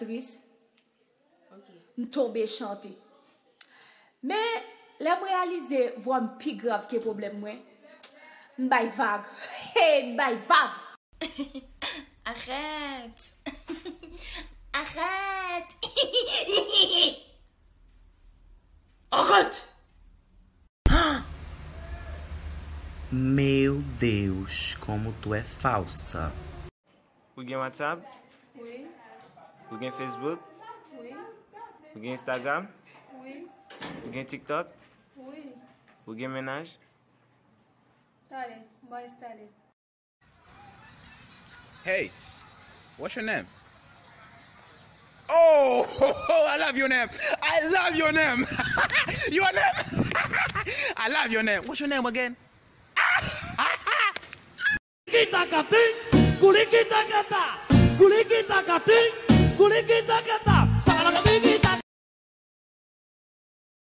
triste. Je tombe chanter. Mais, là, je réalise, voix plus grave que problème, moi. Je vague. Hey, je vague. Arrête. Arrête. Arrête! Meu Deus, como tu é falsa. Vous avez WhatsApp? Oui. Vous avez Facebook? Oui. Vous avez Instagram? Oui. Vous avez TikTok? Oui. Vous avez ménage? Allez, on va installer. Hey, what's your name? Oh, I love your name. I love your name. Your name? I love your name. What's your name again? Kulikita kata, kulikita kata, kulikita kata.